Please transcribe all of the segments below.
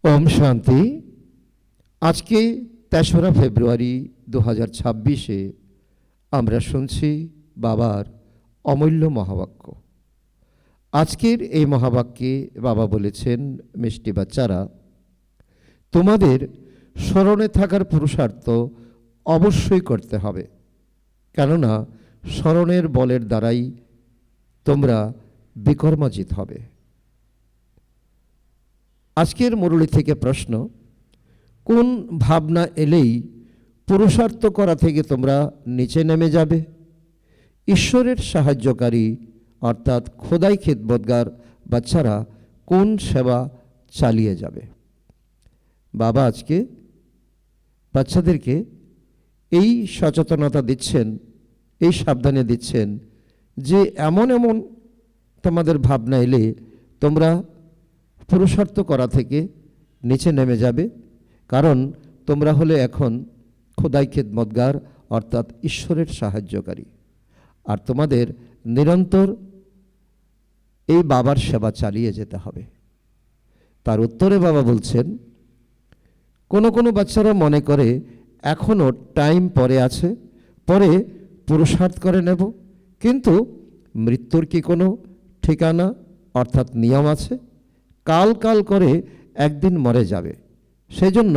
ওম শান্তি। আজকে ৩রা ফেব্রুয়ারি ২০২৬-এ আমরা শুনছি বাবার অমূল্য মহাবাক্য। আজকের এই মহাবাক্যে বাবা বলেছেন, মিষ্টি বাচ্চারা, তোমাদের স্মরণে থাকার পুরুষার্থ অবশ্যই করতে হবে, কেননা স্মরণের বলের দ্বারাই তোমরা বিকর্মাজিত হবে। আজকের মুরলী থেকে প্রশ্ন, কোন ভাবনা এলেই পুরুষার্থ করা থেকে তোমরা নিচে নেমে যাবে? ঈশ্বরের সাহায্যকারী অর্থাৎ খোদাই খিদমতগার বাচ্চারা কোন সেবা চালিয়ে যাবে? বাবা আজকে বাচ্চাদেরকে এই সচেতনতা দিচ্ছেন, এই সাবধানে দিচ্ছেন যে এমন এমন তোমাদের ভাবনা এলে তোমরা পুরুষার্থ করা থেকে নিচে নেমে যাবে, কারণ তোমরা হলে এখন খোদাই খিদমতগার অর্থাৎ ঈশ্বরের সাহায্যকারী, আর তোমাদের নিরন্তর এই বাবার সেবা চালিয়ে যেতে হবে। তার উত্তরে বাবা বলছেন, কোনো কোনো বাচ্চারা মনে করে এখনও টাইম পরে আছে, পরে পুরুষার্থ করে নেব, কিন্তু মৃত্যুর কি কোনো ঠিকানা অর্থাৎ নিয়ম আছে? কাল কাল করে একদিন মরে যাবে, সেজন্য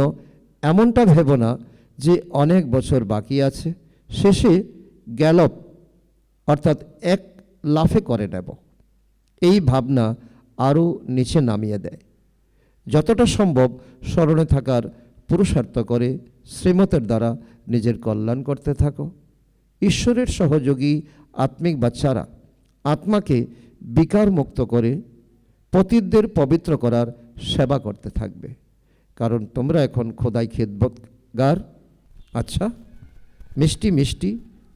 এমনটা ভেবো না যে অনেক বছর বাকি আছে, শেষে গ্যালপ অর্থাৎ এক লাফে করে নেব। এই ভাবনা আরও নিচে নামিয়ে দেয়। যতটা সম্ভব স্মরণে থাকার পুরুষার্থ করে শ্রীমতের দ্বারা নিজের কল্যাণ করতে থাকো। ঈশ্বরের সহযোগী আত্মিক বাচ্চারা আত্মাকে বিকার মুক্ত করে পতিতদের পবিত্র করার সেবা করতে থাকবে, কারণ তোমরা এখন খোদাই খিদমতগার। আচ্ছা, মিষ্টি মিষ্টি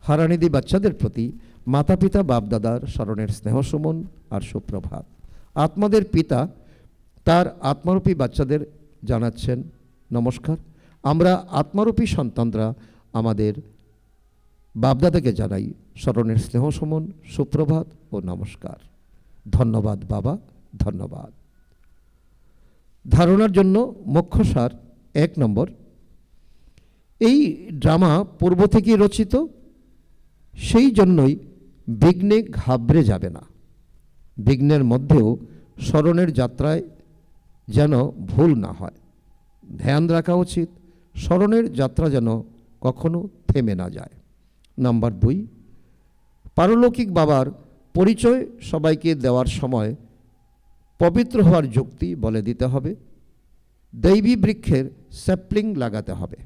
হারানিধি বাচ্চাদের প্রতি মাতা পিতা বাপদাদার স্মরণের স্নেহ সুমন আর সুপ্রভাত। আত্মাদের পিতা তার আত্মারূপী বাচ্চাদের জানাচ্ছেন নমস্কার। আমরা আত্মারূপী সন্তানরা আমাদের বাপদাদাকে জানাই স্মরণের স্নেহ সুমন, সুপ্রভাত ও নমস্কার। ধন্যবাদ বাবা, ধন্যবাদ। ধারণার জন্য মুখ্য সার ১ নম্বর, এই ড্রামা পূর্ব থেকেই রচিত, সেই জন্যই বিঘ্নে ঘাবড়ে যাবে না। বিঘ্নের মধ্যেও স্মরণের যাত্রায় যেন ভুল না হয়, ধ্যান রাখা উচিত, স্মরণের যাত্রা যেন কখনো থেমে না যায়। নাম্বার ২, পারলৌকিক বাবার পরিচয় সবাইকে দেওয়ার সময় পবিত্র হওয়ার যুক্তি বলে দিতে হবে। দৈবী বৃক্ষের স্যাপলিং লাগাতে হবে।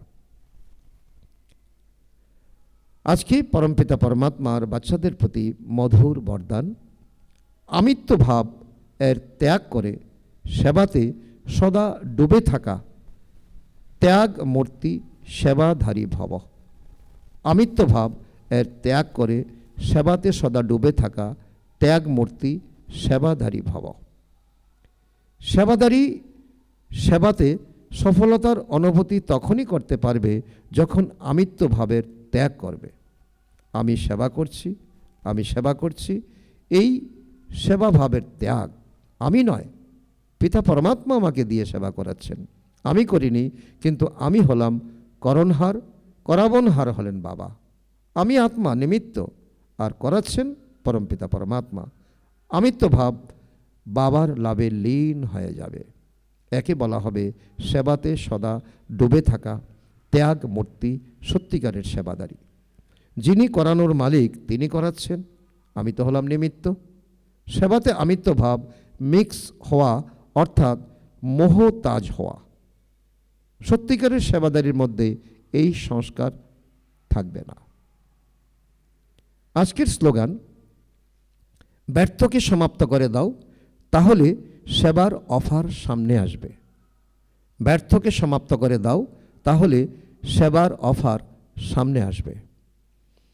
আজকে পরমপিতা পরমাত্মার বাচ্চাদের প্রতি মধুর বরদান, আমিত্ব ভাব এর ত্যাগ করে সেবাতে সদা ডুবে থাকা, ত্যাগ মূর্তি সেবাধারী ভব। আমিত্ব ভাব এর ত্যাগ করে সেবাতে সদা ডুবে থাকা, ত্যাগ মূর্তি সেবাধারী ভব। সেবাদারী সেবাতে সফলতার অনুভূতি তখনই করতে পারবে যখন আমিত্ব ভাবের ত্যাগ করবে। আমি সেবা করছি, আমি সেবা করছি, এই সেবা ভাবের ত্যাগ। আমি নয়, পিতা পরমাত্মা আমাকে দিয়ে সেবা করাচ্ছেন, আমি করিনি, কিন্তু আমি হলাম করণহার, করাবনহার হলেন বাবা। আমি আত্মা নিমিত্ত, আর করাচ্ছেন পরমপিতা পরমাত্মা। আমিত্ব ভাব বাবার লাভে লীন হয়ে যাবে। একে বলা হবে সেবাতে সদা ডুবে থাকা, ত্যাগ মূর্তি সত্যিকারের সেবাদারী। যিনি করানোর মালিক তিনি করাচ্ছেন, আমি তো হলাম নিমিত্ত। সেবাতে আমিত্ব ভাব মিক্স হওয়া অর্থাৎ মোহতাজ হওয়া। সত্যিকারের সেবাদারির মধ্যে এই সংস্কার থাকবে না। আজকের স্লোগান, ব্যর্থকে সমাপ্ত করে দাও, তাহলে সেবার অফার সামনে আসবে। ব্যর্থকে সমাপ্ত করে দাও, তাহলে সেবার অফার সামনে আসবে।